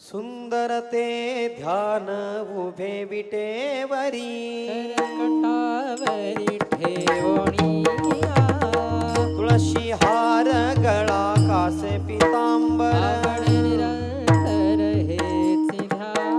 सुंदर ते ध्यान उभे विटेवरी कटावरी ठेवणिया तुळशी हार गळा कासे पितांबर निरंतर हेच ध्यान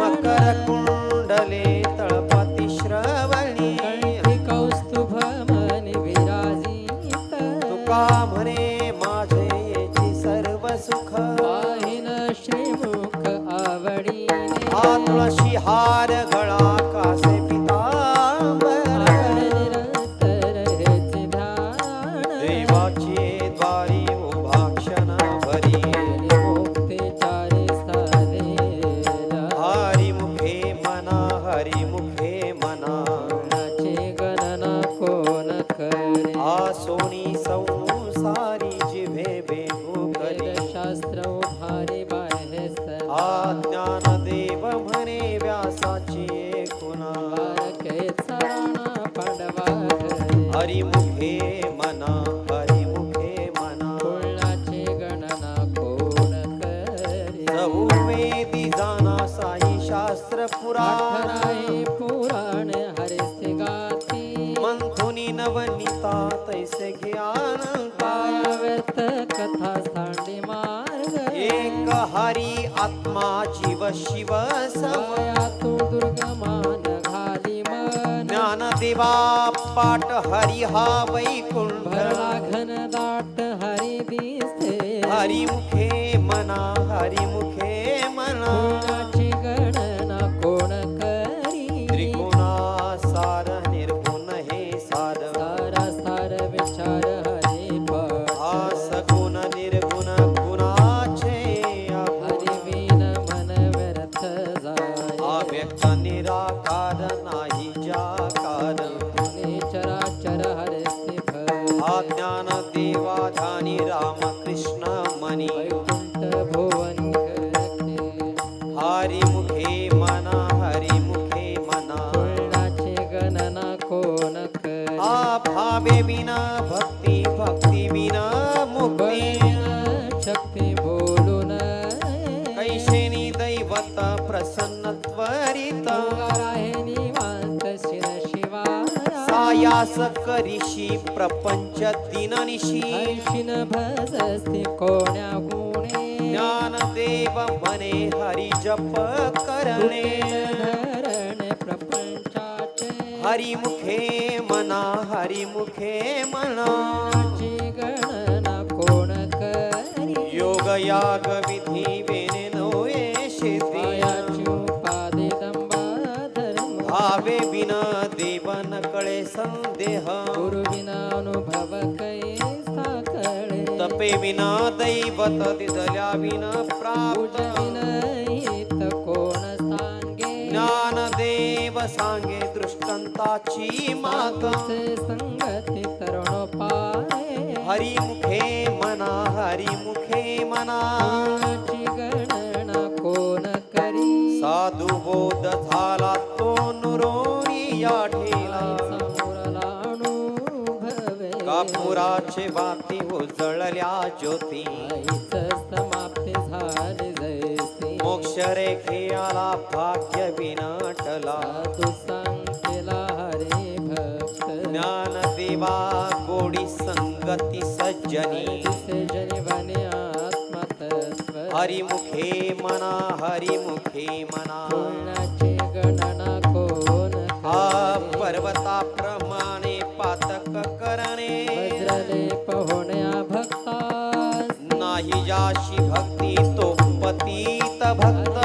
मकर कुंडले तळपाती श्रवणी कंठी कौस्तुभ मन विराजित तुका म्हणे माझे येची सर्व सुख पाहिन श्रीमुख आवडीने हा तुळशी हार गळा कासे पितांबर निरंतर हेच ध्यान देवाची द्वारी उभा क्षण भरी मुक्ते चारे साधेला हरिमुखे मना हरिमुखे मना नाचे गणना कोण करे आसोनी संसारी जिभे बेहू करी शास्त्र भारी बाहे ज्ञान देव म्हणे व्यासाची खुना बारके चारणा पांडवा हरिमुखे मना हरिमुखे मना कुळाचे गणना कोण करे चहुवेदी जाना साई शास्त्र पुराण अठराही पुराण हरिसे गाती मंथुनी नवनीता तैसे ज्ञान पाया व्यर्थ कथा सांडी मार्ग एक हरी आत्मा जीव शिव सम पाया तू दुर्गमान घाली मन ज्ञानदेवा पाठ हरी हा वैकुंठ भरला घन दाट हरी दिसते हरिमुखे मना हरिमुखे मना गुणाची गणना कोण करी त्रिगुणा सार निर्गुण हे सार सारा सार विचार हरी पण हा सगुण निर्गुण गुणाचे हरी विन मन व्यर्थ जाय अव्यक्त निराकार नाही जाकार पुणे चराचर हरस्ते भय हा ज्ञान देवा ध्यानी राम कृष्ण मनी वैकुंठ भुवन करते हरिमुखे मना हरिमुखे मना गुणाची गणना कोण करी हा भावे विना भक्ती भक्ती विना मुक्ती बळीन शक्ती बोलून कैशेनी दैवत प्रसन्न त्वरित आहे निवांत शिर शिवाया सायास करिषी प्रपंच दिननिशी हर्षिन भजस्ते कोण्या गुणे ज्ञान देव म्हणे हरी जप करणे धरण प्रपंचाचे हरिमुखे मना हरिमुखे मना गुणाची गणना कोण करी योग याग विधी वेने नोये शेती मायाची उपाधी दंबा धर्म भावे विन देवन कळे संदेह गुरुविना अनुभव कैसा कळे तपे विना दैवत दिदल्या विन प्राप्त पूजविनहित कोण सांगे ज्ञान देव सांगे दृष्टांताची मात से संगती तरुणोपाय हरिमुखे मना हरिमुखे मना गुणाची गणना कोण करी साधू बोध झाला तो नुरोनी या ठेला समोरला अनुभवे कापुराचे वाती उजळल्या ज्योती आईच समाप्ती झाली जैसी मोक्ष रेखे आला भाग्य विनाटला साधू सांगेला हरे भक्त ज्ञान देवा गोडी संगती सज्जनी दिसे जनिवने आत्मतत्व हरिमुखे मना हरिमुखे मना गुणाची गणना कोण हा करे? पर्वताप्रमाणे पातक करणे वज्रलेप होण्या भक्तास नाही जाशी भक्ती तो पतीत भक्त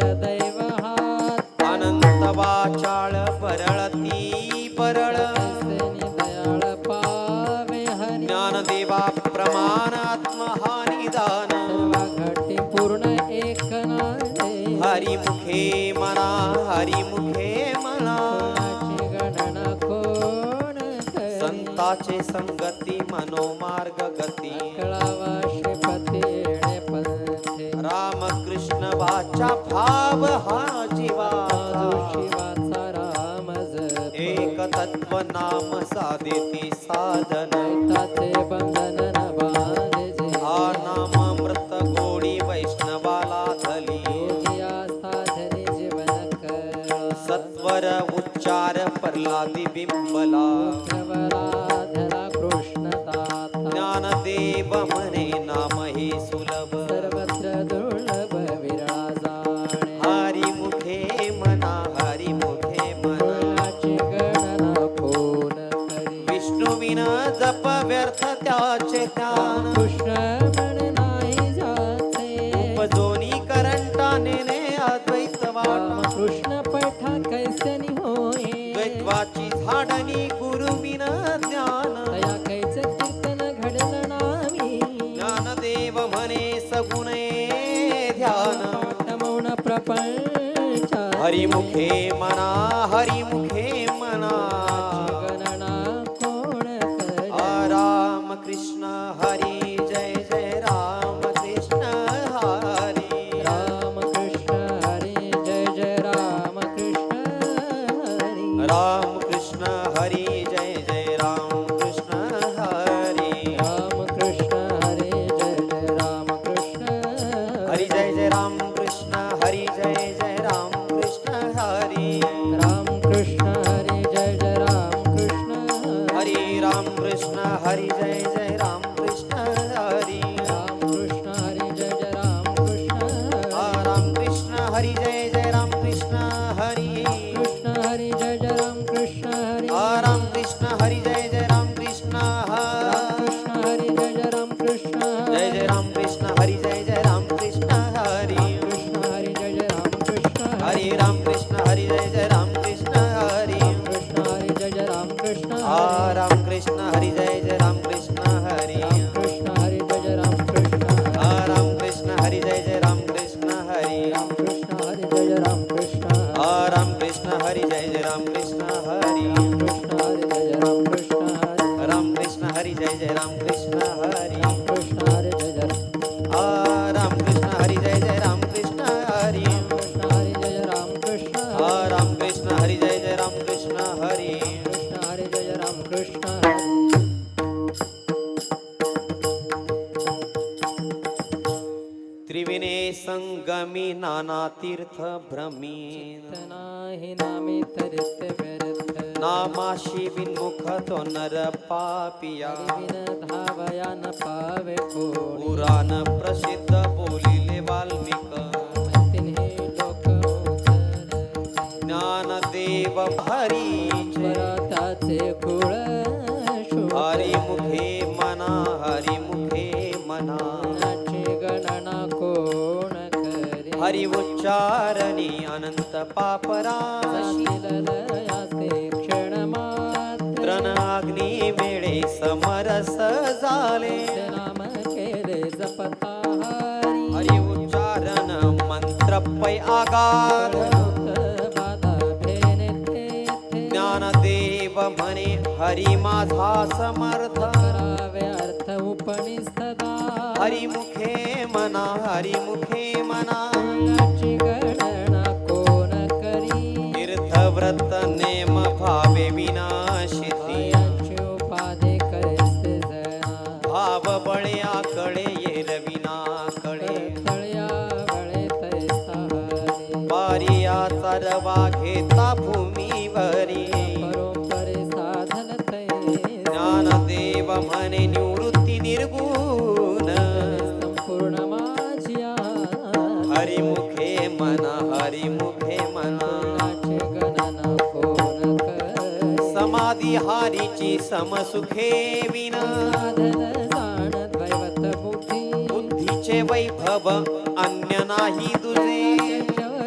सदैव हात अनंत वाचाळ परळती परळ सेनी दयाळ पावे हरी ज्ञानदेवा प्रमाणात्म हा निदान सर्व घटी पूर्ण एक नाळे हरिमुखे मना हरिमुखे मना गुणाची गणना कोण करे? संताचे संगती मनोमार्ग गती कळावा श्रीपती येणे पंथे रामकृष्ण वाचा भाव हा जीवा शिवाचा राम जप एक तत्व नाम साधेती साधन ताचे बंधन न बांधे जे हा नाम अमृत गोडी वैष्णवाला प्रल्हादी बिंबला प्रवराधरा कृष्ण दाता ज्ञानदेव म्हणे नाम हे सुलभ सर्वत्र दुर्लभ विरळा जाणे हरी मुखे मना हरी मुखे मना फळाची गणना कोण करी विष्णू विना जप व्यर्थ त्याचे ध्यान कृष्ण म्हणे नाही जाचे उपजोनी करंटाने अद्वैत वाटा कृष्ण पठा कैसनी होय द्वैत्वाची झाडणी गुरु विना ज्ञान तया कैच कीर्तन घडलं नामी ज्ञानदेव म्हणे सगुणे ध्यान मौन प्रपंच हरिमुखे मना हरिमुखे मना गणना कोण करी राम कृष्ण हरी जय जय राम कृष्ण हरी राम कृष्ण हरी जय जय राम कृष्ण हरी राम कृष्ण हरी जय जय राम कृष्ण हरी राम कृष्ण हरी जय जय राम कृष्ण हरी जय जय राम कृष्ण हरी जय जय राम कृष्ण हरी राम कृष्ण हरी जय जय राम कृष्ण हरी राम कृष्ण हरी जय जय राम कृष्ण हरी राम कृष्ण हरी जय जय राम कृष्ण राम कृष्ण हरी जय जय राम कृष्ण हरी कृष्ण हरी जय जय राम कृष्ण हरी राम कृष्ण हरी जय जय राम कृष्ण कृष्ण हरी जय जय राम कृष्ण जय जय राम कृष्ण हरी जय जय राम कृष्ण हरी कृष्ण हरी जय जय राम कृष्ण हरे राम कृष्ण हरी जय जय राम कृष्ण हरी कृष्ण हरी जय जय राम कृष्ण राम कृष्ण हरी जय जय राम कृष्ण हरी कृष्ण हरी जय जय राम कृष्ण राम कृष्ण हरी जय जय राम कृष्ण हरी कृष्ण हरी जय जय राम कृष्ण राम कृष्ण हरी जय जय राम कृष्ण हरी कृष्ण हरी जय जय राम कृष्ण राम कृष्ण हरी जय जय राम कृष्ण हरी कृष्ण हरी जय जय राम कृष्ण हरी जय जय राम कृष्ण हरी कृष्ण हरी जय जय राम कृष्ण राम कृष्ण हरी जय जय राम कृष्ण हरी कृष्ण हरी जय जय राम कृष्ण त्रिविने संगमी नाना तीर्थ भ्रमीन नाही नामे तरित व्यर्थ नामाशी विन्मुख तो नर पापिया विन धावया न पावे कोणी पुराण प्रसिद्ध बोलिले वाल्मिक तिन्ही लोक उचलते ज्ञानदेव हरीचे त्याचे कुळ हरिमुखे मना हरिमुखे मना शोभनाची गणना कोण करी हरि उच्चारणी अनंत पापराशी लयासे क्षण मात्र त्रन अग्नी मेळे समरस झाले नाम केले जपता हरी हरि उच्चारण मंत्र पै आगार बाधा फेने तेथे ज्ञानदेव म्हणे हरी माझा समर्थ करावे अर्थ उपनिषदा हरिमुखे मना हरिमुखे मना याची गणना कोण करी तीर्थव्रत नेम भावे विनाशिती याची उपाधी कैसे जना भाव बळे आकळे येर विना कळे तळया बळे तैसा हरी वारिया चरवा घेता भूमीवरी परोपरी साधन तैसा ज्ञानदेव म्हणे निवृत्ती निर्गुण संपूर्ण माझ्या हरिमुखे मना हरिमुखे मना याची गणना कोण करी समाधी हारीची समसुखे विना साधन जाण दैवत बुद्धी बुद्धीचे वैभव अन्य नाही तुझे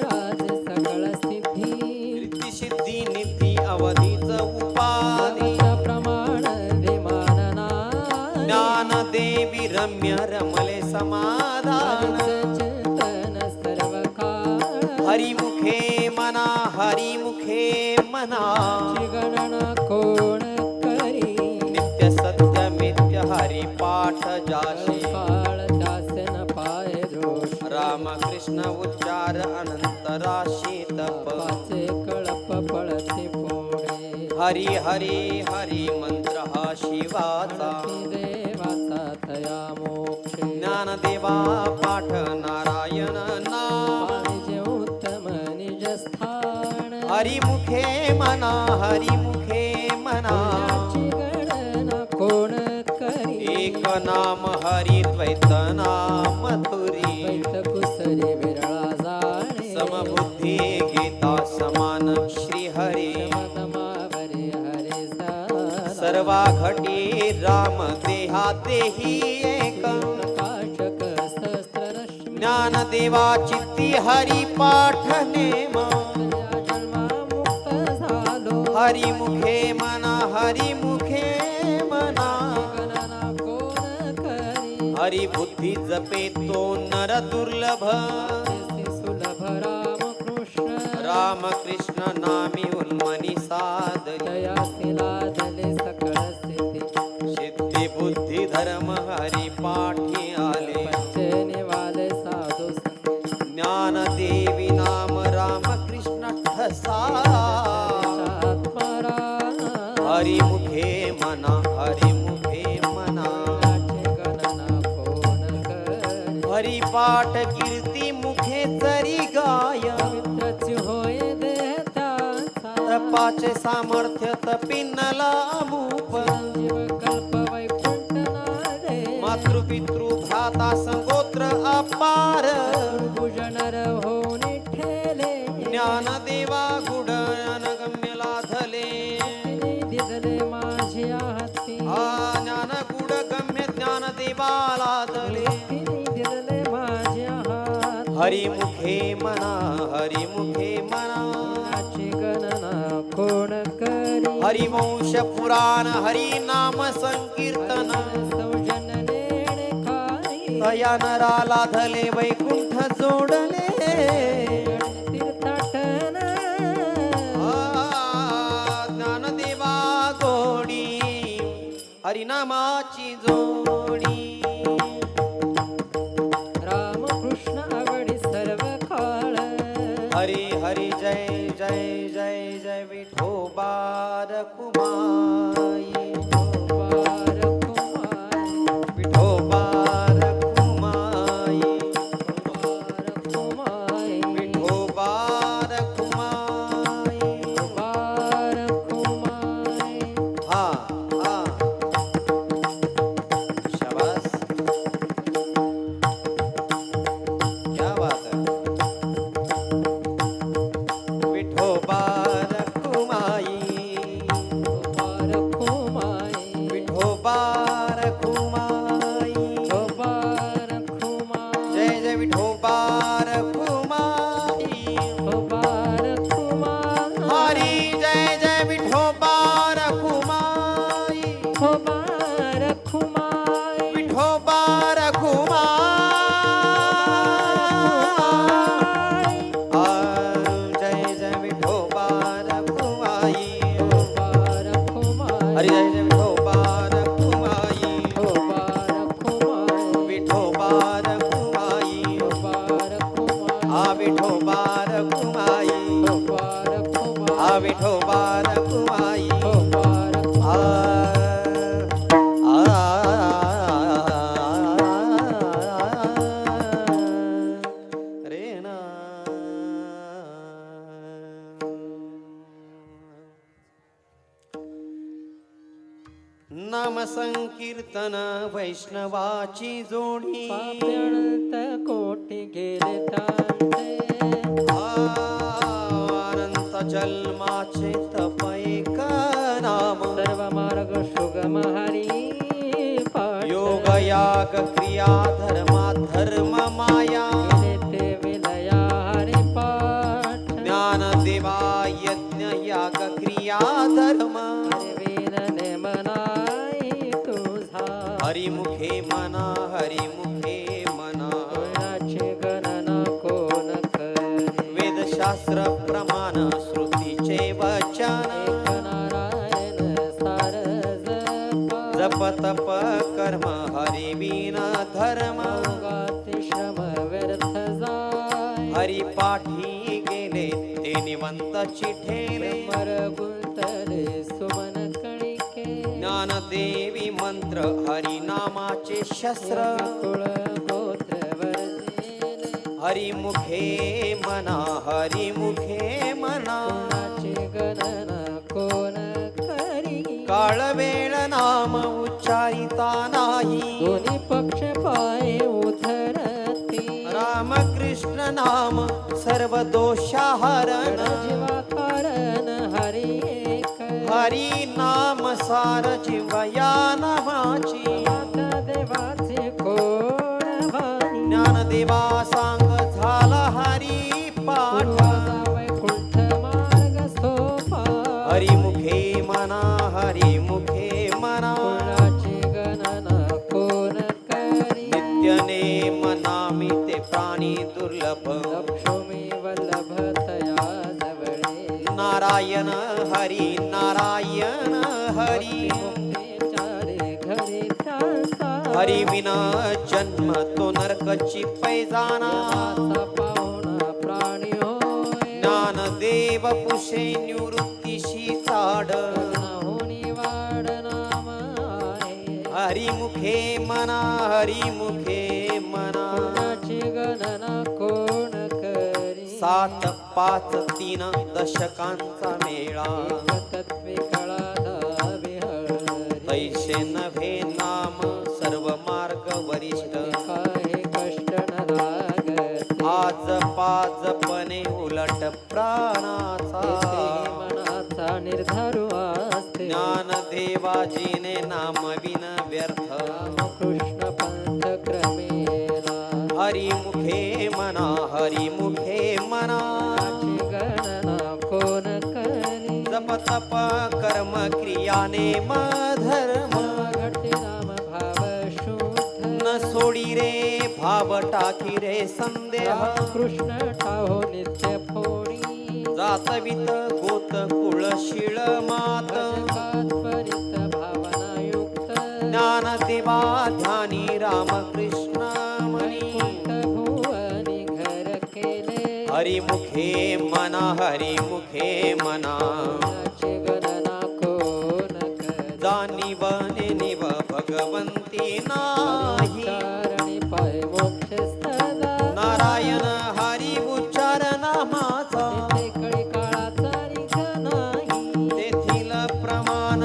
राज सकळ सिद्धी रिद्धी सिद्धी निधी अवधीच उपाधी प्रमाण विमानना ज्ञानदेवी रम्य रमले समाधान चिंतन सर्व काळ हरिमुखे मना हरिमुखे मना गणना कोण करी नित्य सत्य मित्य हरिपाठ जाशी काळ त्यासे न पाय दोष राम कृष्ण उच्चार अनंत राशी तप पाचे कळप पळते पुढे हरी हरी हरी मंत्र हा शिवाचा देवाचा तया मोक्ष ज्ञानदेवा पाठ नारायण नाम उत्तम निज स्थान हरिमुखे मना हरिमुखे मना पुण्याची गणना कोण करी एक नाम हरी द्वैत नाम तुरी द्वैत कुसरी विरळा जाणे समबुद्धी गीता समान श्री हरी समतमावरी हरे सा सर्वा घटी राम देहा देही एक प्रकाशक सहस्ररश्मी ज्ञान देवा चित्ती हरी पाठ नेम या जन्मा मुक्त झालो हरिमुखे मना हरिमुखे मना गणना कोण करी हरि बुद्धी जपे तो नर दुर्लभ तेथे सुलभ रामकृष्ण रामकृष्ण नामी उन्मनी साधली दयासी लादले सकळ स्थिती सिद्धी बुद्धी धर्म हरी पाठी आले पंचे निवाले साधू संत ज्ञान देवी नाम रामकृष्ण ठसा आत्मारा हरिमुखे मना हरिमुखे मना गणना कोण करी हरिपाठ कीर्ती मुखे जरी गाय पवित्रची होय देहताचा तपाचे सामर्थ्य तपिनला अमूप जीव कल्प वैकुंठ नादे मातृपितृ भ्राता संगोत्र अपार भुजनर होऊन ठेले ज्ञानदेवा गुड अनगम्य लाधले दिदले माझ्या हाती ज्ञान गुड गम्य ज्ञानदेवा लाधले दिदले माझ्या हात हरिमुखे मना हरिमुखे मना नाची गणना कोण करी हरिवंश पुराण हरि नाम संकीर्तन सौजन्य नेणे खाई तया नरा लाधले वैकुंठ जोडले तीर्थाटन ज्ञानदेवा गोडी हरिनामाची जोडी रामकृष्ण आवडी सर्व काळ हरी हरी जय जय जय जय विठोबा रखुमाई बार कुमार विठोबा रखुमाई बार कुमाई विठोबा रखुमाई बार कुमाई हा हा शाबास क्या बात है विठोबा रखुमाई बार कुमाई विठोबा रखुमाई बार कुमाई जय जय विठोबा रखुमाई बार कुमाई हरी जय जय विठोबा रखुमाई बार कुमाई विठोबा रखुमाई जय जय विठोबा रखुमाई बार कुमाई हरी जय जय विठोबा रखुमाई बार कुमाई विठोबा रखुमाई बार कुमाई आ विठोबा रखुमाई बार कुमाई आ विठोबा रखुमाई बार रे ना नाम संकीर्तन वैष्णवाची जोडी पाप्यणत कोटी गेले तांते अनंत जन्माचे तप एक नाम सर्व मार्ग सुगम हरी पाठ योग याग क्रिया धर्मा धर्म माया केले ते विलया हरी पाठ ज्ञान देवा यज्ञ याग क्रिया धर्म हरिवीर नेमनाई तुझा हरिमुखे मना हरिमुखे मना कोणाची गणना कोण करे वेदशास्त्र प्रमाण श्रुतीचे वचन एक नारायण सार जप तप कर्म हरिवीन धर्म गाती श्रम व्यर्थ जाय हरी पाठी गेले ते निवंत चिठेले मर गुंतले सुमन कणिके ज्ञान देवी मंत्र हरिनामाचे शस्त्र कुळ गोत्र वर्जिले हरिमुखे मना हरिमुखे मना कोणाची गणना कोण करी काळ वेळ नाम उच्चारिता नाही दोन्ही पक्ष पाय उधरती रामकृष्ण नाम सर्व दोषाहरण जीवा कारण हरी एक हरी नाम सार जीवया नामाची आता देवाचे कोण भानी ज्ञानदेवा सांग झाला हरी पाठ पूर्वाचा वैकुंठ मार्ग सोपा हरिमुखे मना हरिमुखे मना कुणाची गणना कोण करी नित्य नेम नामी ते प्राणी दुर्लभ लक्ष्मी वल्लभतया जवळे नारायण हरी नारायण हरी मुक्ती चारे घरी ध्यासा हरी विना जन्म तो नरकची पैजाना देवाचा पाहुणा प्राणी होय ज्ञानदेव पुषे निवृत्तीशी चाड नाहुनी वाढ नाम आहे हरिमुखे मना हरिमुखे मना कुणाची गणना कोण करी 7 5 3 दशकांचा मेळा एकतत्वे कळा दावे हरी तैसे नभे नाम सर्व मार्ग वरिष्ठ काही कष्ट न लागत आज पाजपणे उलट तेथे प्राणाचा मनाचा निर्धारू असते ज्ञानदेवाजीने नाम विन व्यर्थ कृष्ण पंथ क्रमेला हरिमुखे मना हरिमुखे मना ची गणना कोण करी जप तप कर्म क्रियाने धर्म घटे नाम भाव शुद्ध न सोडी रे भाव टाकी रे संदेह कृष्ण ठाहो नित्य फोडी जातवित गोत कुळ शिळ मात त्वरित भावना युक्त ज्ञानदेवा ध्यानी रामकृष्ण मनी वैकुंठ भुवनी घर केले हरिमुखे मना हरिमुखे मना कुणाची गणना कोण करी जाणीवने निव भगवंती नाही चारणी पाय मोक्ष स्थला नारायण हरी उच्चार नामाचा तेथे कळी काळाचा निघ नाही तेथील प्रमाण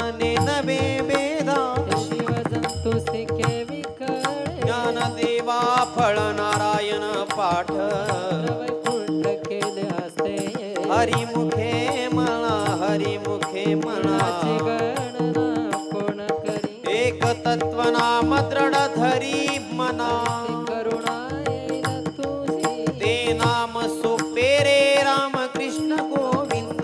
नवे वेदा ते शिव जंतू सिके विकळे ज्ञानदेवा फळ नारायण पाठ वैकुंठ केले असते हरिमुखे म्हणा हरिमुखे म्हणा कुणाची गणना कोण करी एक तत्व नाम दृढ धरी मना करुणा येईल तुझी ते नाम सोपे रे रामकृष्ण गोविंद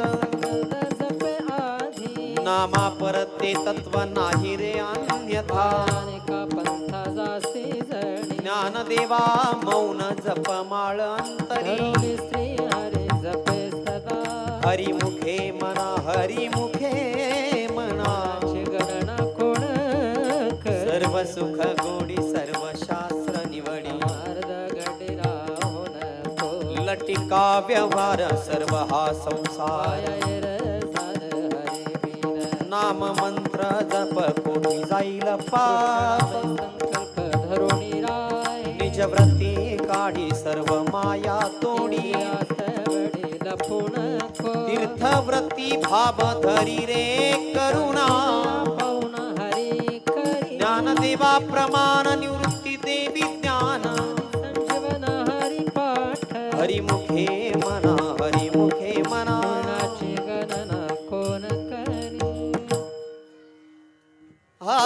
जपे आधी नामा परते तत्व नाही रे अन्यथा अनेका पंथा जासी जणी ज्ञानदेवा मौन जप माळ अंतरी धरुणी श्री हरी जपे सदा हरिमुखे मना हरिमुखे मना ची गणना कोण करी सर्व सुख गोडी सर्व शास्त्र निवडी मार्ग गडिरा होन लटिका व्यवहार सर्व हा संसार पायर सार हरी बिन नाम मंत्र जप कोटी जाईल पाप संकल्प धरुणी राय निज व्रती काढी सर्व माया तोडी आस्तवडी लपून को तीर्थव्रती भाव धरी रे करुणा पाहुण हरी करी ज्ञानदेवा प्रमाण निवृत्ती देवी ज्ञान संजीवन हरी पाठ हरिमुखे मना हरिमुखे मना कुणाची गणना कोण करी हा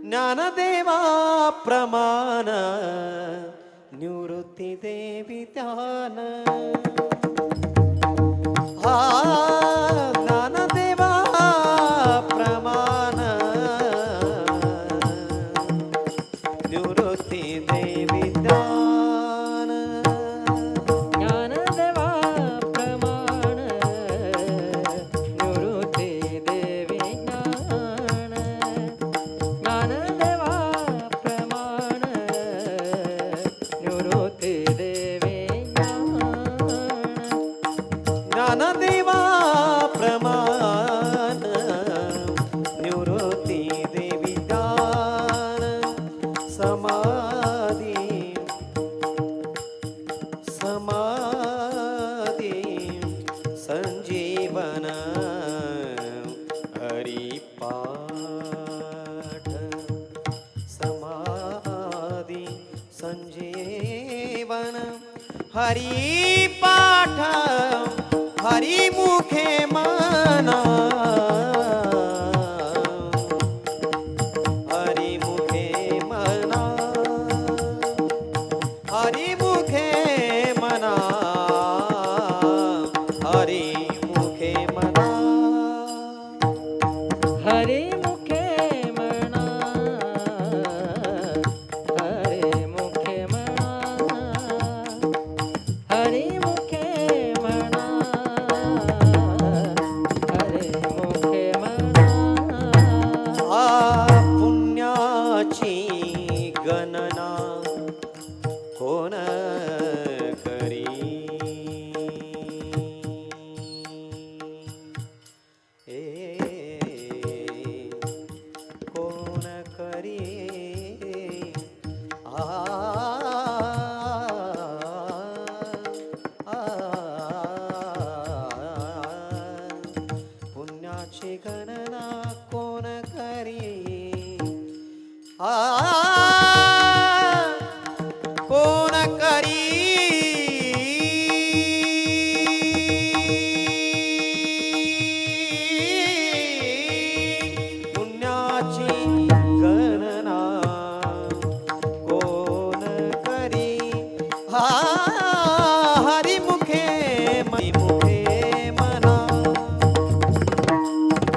ज्ञानदेवा प्रमाण निवृत्ती देवी ध्यान हा ज्ञानदेवा प्रमाण निवृत्ती देवी ध्यान ज्ञानदेवा प्रमाण निवृत्ती देवी ज्ञान ज्ञानदेवा प्रमाण निवृत्ती देवी ज्ञान हरी पाठ हरी मुखे मना हरी मुखे मना हरी मुखे मना हरी मुखे मना हरी मुखे म्हणा हरी मुखे म्हणा हरी मुखे म्हणा हरी मुखे म्हणा पुण्याची गणना कोण करी कोण करी पुण्याची गणना कोण करी कोण करी पुण्याची गणना कोण करी हरिमुखे मुखे मना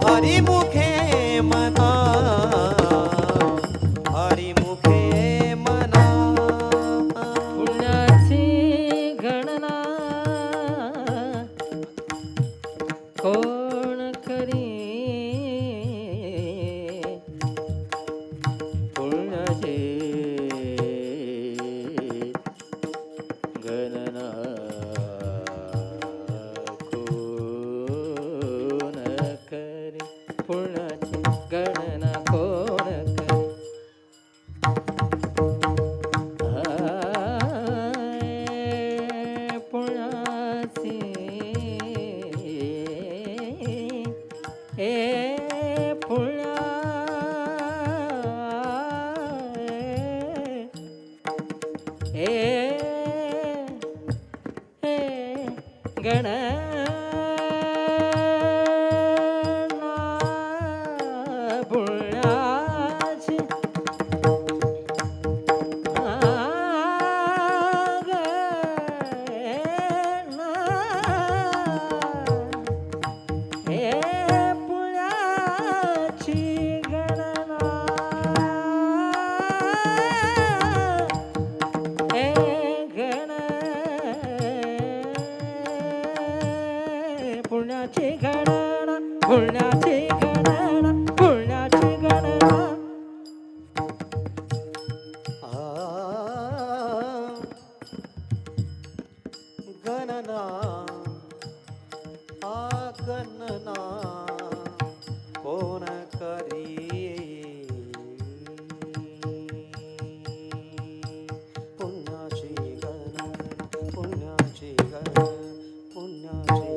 हरिमुखे मना हरिमुखे मना पुण्याची गणना कोण करी पुण्याची गणना कोण करी पुण्याची गणना कोण करी पुण्याची पुण्या गणना पुण्याची पुण्याची गणना पुण्याची गणना पुण्याची गणना गणना गणना कोण करी पुण्याची गणना पुण्याची गणना पुण्याची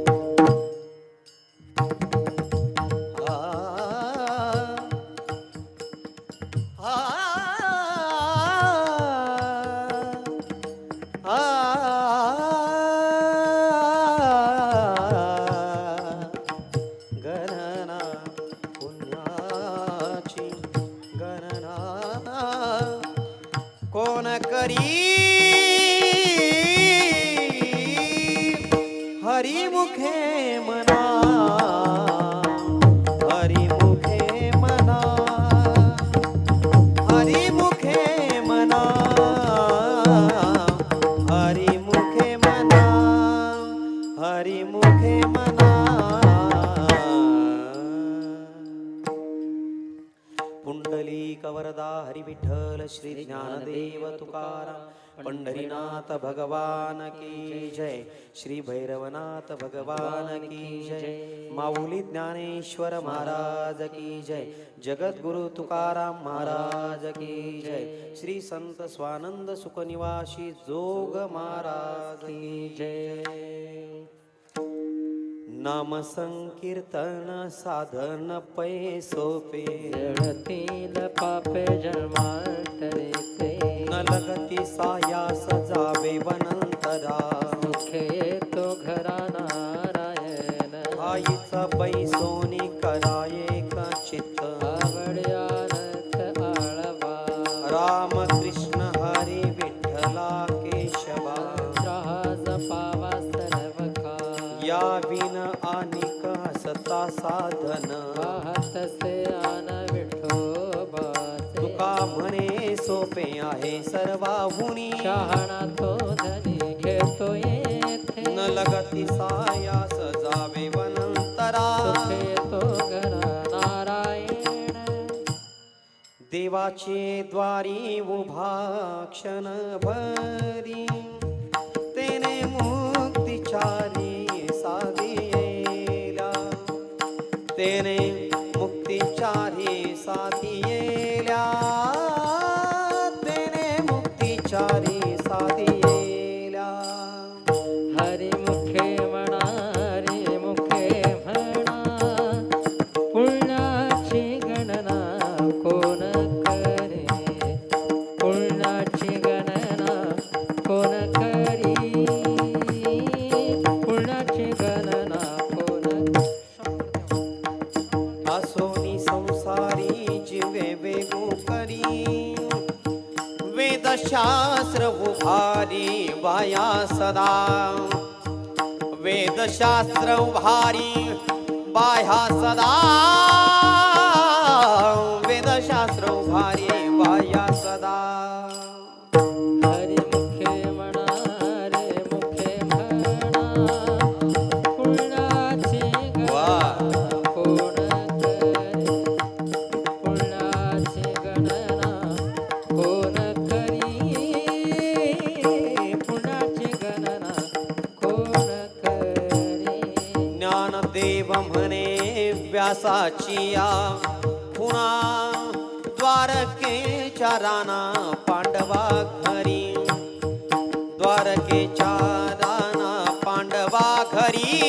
गणना पुण्याची गणना कोण करी हरिमुखे मना हरिमुखे मना हरिमुखे मना हरिमुखे मना हरिमुखे मना पुंडलीक वरदा हरी विठ्ठल श्री ज्ञानदेव तुकाराम पंढरीनाथ भगवान की जय श्री भैरवनाथ भगवान की जय माऊली ज्ञानेश्वर महाराज की जय जगद्गुरु तुकाराम महाराज की जय श्री संत स्वानंद सुखनिवासी जोग महाराज की जय नाम संकीर्तन साधन पै सोपे जळतील पापे जन्मांतरे न लगती सायास जावे वनंतरा साधन पाहतसे आन विठोबाचे तुका म्हणे सोपे आहे सर्वाहुनी शहाणा तो धनी घेतो येथे न लगती सायास जावे वनंतरा सुखे तो घरा नारायण देवाचे द्वारी उभा क्षण भरी तेने मुक्तिचारी साधियेला तेने मुक्तिचारी साधियेला तेने मुक्तिचारी साधियेला हरी मुखे म्हणा रे मुखे म्हणा पुण्याची गणना कोण करे पुण्याची गणना कोण करी पुण्याची गणना कोण असोनी संसारी जीवे वेगू करी वेदशास्त्र उभारी वाया सदा वेदशास्त्र उभारी बाह्या सदा वेदशास्त्र उभारी बाह्या सदा हरी मुखे म्हणा रे मुखे म्हणा पुण्याची गणना कोण करे पुण्याची गणना कोण करी पुण्याची गणना कोण करी ज्ञानदेव म्हणे व्यासाची या पुन्हा द्वारकेच्या राना पांडवा घरी द्वारकेच्या राना पांडवा घरी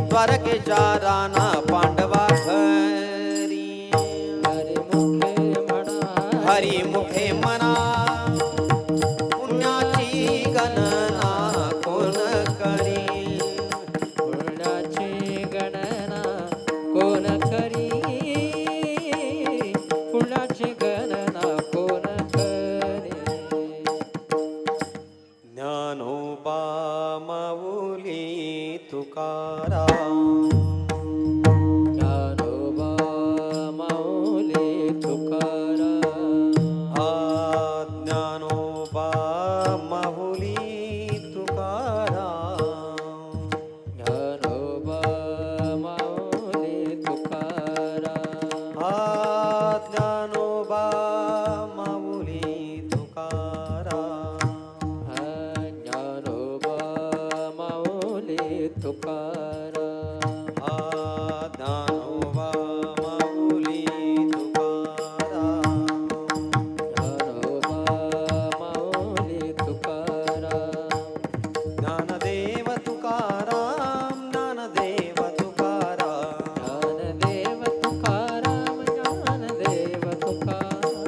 द्वारकेच्या राना पांडवा घरी हरी मुखे म्हणा हरी मुखे म्हणा पुण्याची गणना कोण करी पुण्याची गणना कोण करी पुण्याची गणना कोण करी ज्ञानोबा माऊली तुकाराम ज्ञानोबा माऊली तुकाराम हा ज्ञानोबा माऊली तुकाराम ज्ञानोबा माऊली तुकाराम हा ज्ञानोबा माऊली तुकाराम ज्ञानोबा माऊली तुकाराम हा ज्ञानोबा माऊली तुकाराम ज्ञानोबा माऊली तुकाराम ज्ञानदेव तुकाराम ज्ञानदेव तुकाराम ज्ञानदेव तुकाराम ज्ञानदेव तुकाराम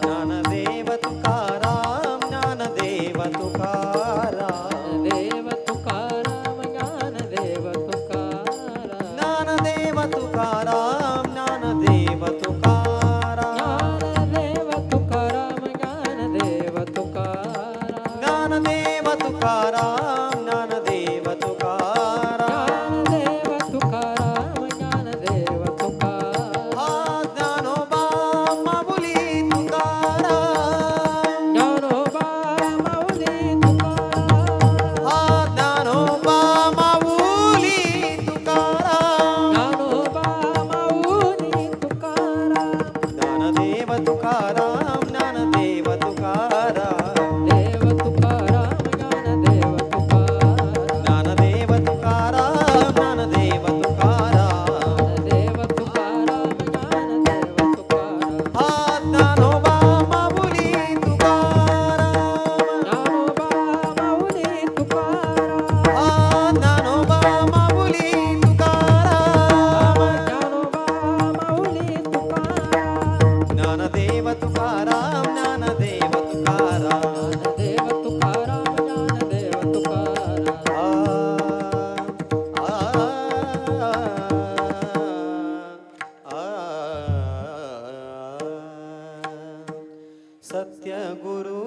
ज्ञानदेव तुकाराम ज्ञानदेव तुकाराम देव तुकाराम ज्ञानदेव तुकाराम ज्ञानदेव तुकाराम ज्ञानदेव तुकाराम ज्ञानदेव तुकाराम ज्ञानदेव तुकाराम ज्ञानदेव तुकाराम ज्ञानदेव तुकाराम ज्ञानदेव तुकाराम ज्ञानदेव तुकाराम हा ज्ञानोबा माऊली तुकाराम ज्ञानोबा माऊली तुकाराम हा ज्ञानोबा माऊली तुकाराम ज्ञानोबा माऊली तुकाराम ज्ञानदेव तुकाराम ज्ञानदेव तुकाराम देव तुकाराम ज्ञानदेव तुकाराम ज्ञानदेव तुकाराम ज्ञानदेव तुकाराम देव तुकाराम ज्ञानदेव तुकाराम हा ज्ञानोबा माऊली तुकाराम ज्ञानोबा माऊली तुकाराम हा ज्ञानोबा माऊली तुकाराम ज्ञानोबा माऊली तुकाराम ज्ञानदेव तुकाराम ज्ञानदेव तुकाराम देव तुकाराम ज्ञानदेव तुकाराम सत्य गुरु